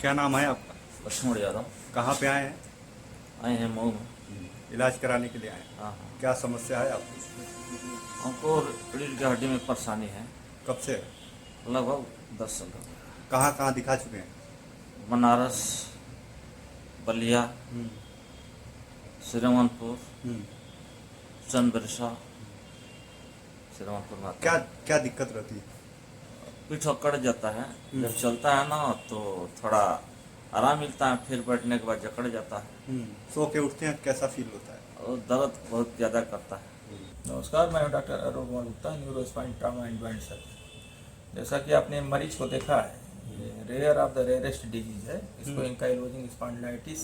क्या नाम है आपका? लक्ष्मण यादव। कहाँ पे आए हैं? आए हैं मऊ में। इलाज कराने के लिए आए हैं। हाँ हाँ। क्या समस्या है आपको? हमको रीढ़ की हड्डी में परेशानी है। कब से? लगभग 10 साल हो गए। कहाँ कहाँ दिखा चुके हैं? बनारस, बलिया, हम्म, श्रीरामपुर, हम्म। चंद्रबिरसा, श्रीरामपुर में आता क्या है। क्या दिक्कत रहती है? पीठ अकड़ जाता है, जब चलता है ना तो थोड़ा आराम मिलता है, फिर बैठने के बाद जकड़ जाता है सो के उठते हैं कैसा फील होता है? और दर्द बहुत ज़्यादा करता है। नमस्कार, मैं हूं doctor Arun Kumar Gupta, neuro spine trauma and joint surgeon. जैसा कि आपने मरीज को देखा है, ये rare of the rarest disease है। इसको एंकाइलोजिंग स्पॉन्डिलाइटिस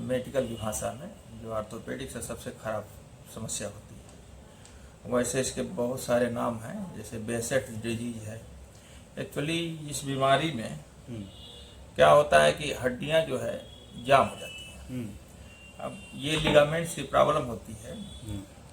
मेडिकल की भाषा में, जो ऑर्थोपेडिक से सबसे खराब समस्या होती है। वैसे इसके बहुत सारे नाम हैं, जैसे बेसेट डिजीज है। एक्चुअली इस बीमारी में क्या होता है कि हड्डियां जो है जाम हो जाती हैं। अब ये लिगामेंट्स की प्रॉब्लम होती है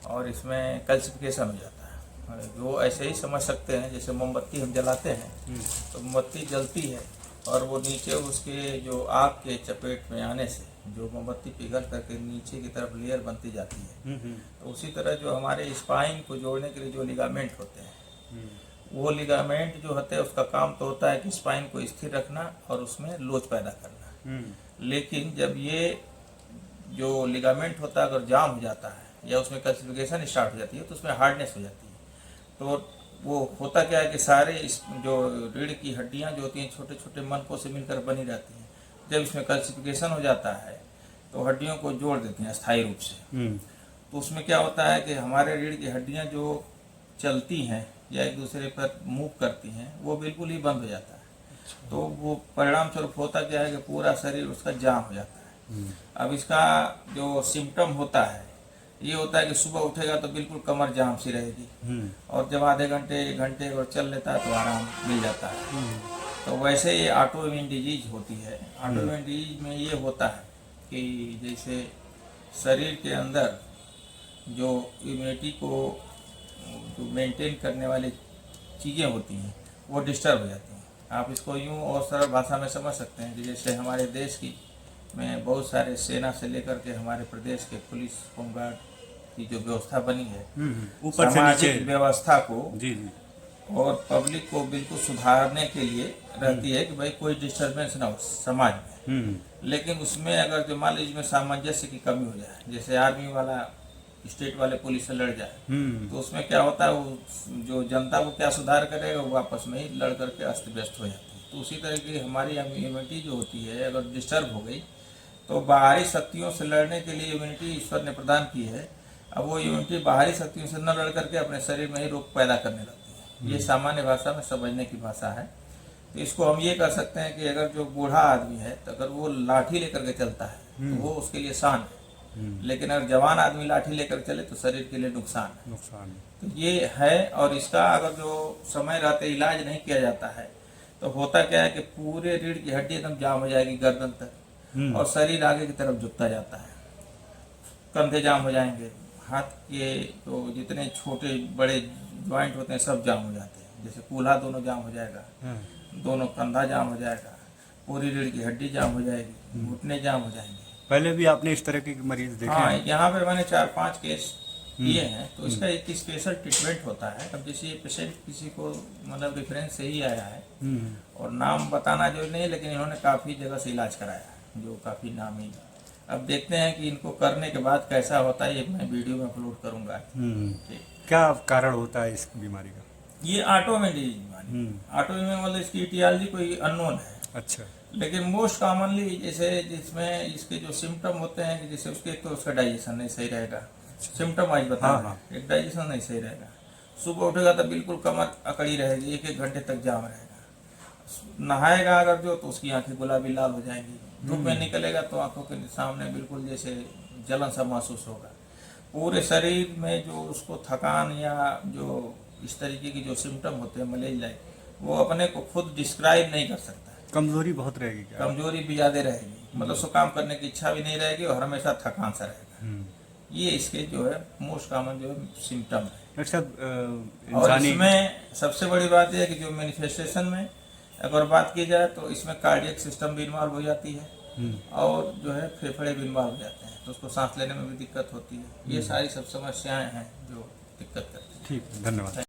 और इसमें कैल्सिफिकेशन हो जाता है। वो ऐसे ही समझ सकते हैं जैसे मोमबत्ती हम जलाते हैं तो मोमबत्ती जलती है और वो नीचे उसके जो आग के चपेट में आने से जो मोमबत्ती पिघल करके नीचे की तरफ लेयर बनती जाती है। तो उसी तरह जो हमारे स्पाइन को जोड़ने के लिए जो लिगामेंट होते हैं, वो लिगामेंट जो होते हैं उसका काम तो होता है कि स्पाइन को स्थिर रखना और उसमें लोच पैदा करना। लेकिन जब ये जो लिगामेंट होता है अगर जाम हो जाता है या उसमें कैल्सिफिकेशन स्टार्ट हो जाती है तो उसमें हार्डनेस हो जाती है। तो वो होता क्या है कि सारे इस जो रीढ़ की हड्डियां जो होती हैं छोटे छोटे मनकों से मिलकर बनी रहती हैं। जब इसमें कैल्सिफिकेशन हो जाता है तो हड्डियों को जोड़ देती हैं स्थायी रूप से। तो उसमें क्या होता है कि हमारे रीढ़ की हड्डियां जो चलती हैं या एक दूसरे पर मूव करती हैं वो बिल्कुल ही बंद हो जाता है। तो वो परिणाम स्वरूप होता क्या है कि पूरा शरीर उसका जाम हो जाता है। अब इसका जो सिम्टम होता है ये होता है कि सुबह उठेगा तो बिल्कुल कमर जाम सी रहेगी और जब आधे घंटे 1 घंटे और चल लेता है तो आराम मिल जाता है। तो वैसे ये ऑटो इम्यून डिजीज होती है। ऑटो इम्यून डिजीज में ये होता है कि जैसे शरीर के अंदर जो इम्यूनिटी को जो मेंटेन करने वाली चीज़ें होती हैं वो डिस्टर्ब हो जाती हैं। आप इसको यूँ और सरल भाषा में समझ सकते हैं कि जैसे हमारे देश की में बहुत सारे सेना से लेकर के हमारे प्रदेश के पुलिस होमगार्ड की जो व्यवस्था बनी है, ऊपर से सामाजिक नीचे। व्यवस्था को जी जी। और पब्लिक को बिल्कुल सुधारने के लिए रहती है कि भाई कोई डिस्टर्बेंस ना हो समाज में। लेकिन उसमें अगर जो मान लीजिए इसमें सामंजस्य की कमी हो जाए, जैसे आर्मी वाला स्टेट वाले पुलिस से लड़ जाए तो उसमें क्या होता है, वो जो जनता को क्या सुधार करेगा, वो आपस में ही लड़ करके अस्त व्यस्त हो जाती है। तो उसी तरह की हमारी इम्यूनिटी जो होती है अगर डिस्टर्ब हो गई तो बाहरी शक्तियों से लड़ने के लिए इम्यूनिटी ईश्वर ने प्रदान की है। अब वो इम्यूनिटी बाहरी शक्तियों से न लड़ करके अपने शरीर में ही रोग पैदा करने लगती है। ये सामान्य भाषा में समझने की भाषा है। तो इसको हम ये कर सकते हैं कि अगर जो बूढ़ा आदमी है तो अगर वो लाठी लेकर के चलता है तो वो उसके लिए शान है। लेकिन अगर जवान आदमी लाठी लेकर चले तो शरीर के लिए नुकसान है। नुकसान। तो ये है। और इसका अगर जो समय रहते इलाज नहीं किया जाता है तो होता क्या है कि पूरे रीढ़ की हड्डी एकदम जाम हो जाएगी गर्दन तक और शरीर आगे की तरफ झुकता जाता है। कंधे जाम हो जाएंगे, हाथ के तो जितने छोटे बड़े ज्वाइंट होते हैं सब जाम हो जाते हैं। जैसे कूल्हा दोनों जाम हो जाएगा, दोनों कंधा जाम हो जाएगा, पूरी रीढ़ की हड्डी जाम हो जाएगी, घुटने जाम हो जाएंगे। पहले भी आपने इस तरह के मरीज देखे हाँ, हैं? यहाँ पे मैंने 4-5 केस किए हैं। तो इसका एक स्पेशल ट्रीटमेंट होता है। अब जैसे ये पेशेंट किसी को मतलब रेफरेंस से ही आया है और नाम बताना जो नहीं, लेकिन इन्होंने काफ़ी जगह से इलाज कराया है जो काफ़ी नामी। अब देखते हैं कि इनको करने के बाद कैसा होता है, ये मैं वीडियो में अपलोड करूँगा। ठीक। क्या कारण होता है इस बीमारी का? ये ऑटोइम्यून डिजीज बीमारी। ऑटोइम्यून मतलब इसकी इटियोलॉजी कोई अननोन है। अच्छा। लेकिन मोस्ट कॉमनली जैसे जिसमें इसके जो सिम्टम होते हैं कि जैसे उसके तो उसका डाइजेशन नहीं सही रहेगा। सिम्टम वाइज बता रहे हैं। एक डाइजेशन नहीं सही रहेगा, सुबह उठेगा तो बिल्कुल कमर अकड़ी रहेगी, 1-1 घंटे तक जाम रहेगा। नहाएगा अगर जो तो उसकी आंखें गुलाबी लाल हो जाएंगी। धूप में निकलेगा तो आंखों के सामने बिल्कुल जैसे जलन सा महसूस होगा। पूरे शरीर में जो उसको थकान या जो इस तरीके की जो सिम्टम होते हैं मलेरिया लाइक, वो अपने को खुद डिस्क्राइब नहीं कर सकता। कमजोरी बहुत रहेगी क्या? कमजोरी भी ज्यादा रहेगी, मतलब उसको काम करने की इच्छा भी नहीं रहेगी और हमेशा थकान सा रहेगा। ये इसके जो है मोस्ट कॉमन जो है सिम्टम है। डॉक्टर साहब, और इसमें सबसे बड़ी बात यह है कि जो मैनिफेस्टेशन में अगर बात की जाए तो इसमें कार्डियक सिस्टम भी इन्वॉल्व हो जाती है और जो है फेफड़े भी इन्वॉल्व हो जाते हैं, तो उसको सांस लेने में भी दिक्कत होती है। ये सारी सब समस्याएं हैं जो दिक्कत करती हैं। ठीक है, धन्यवाद।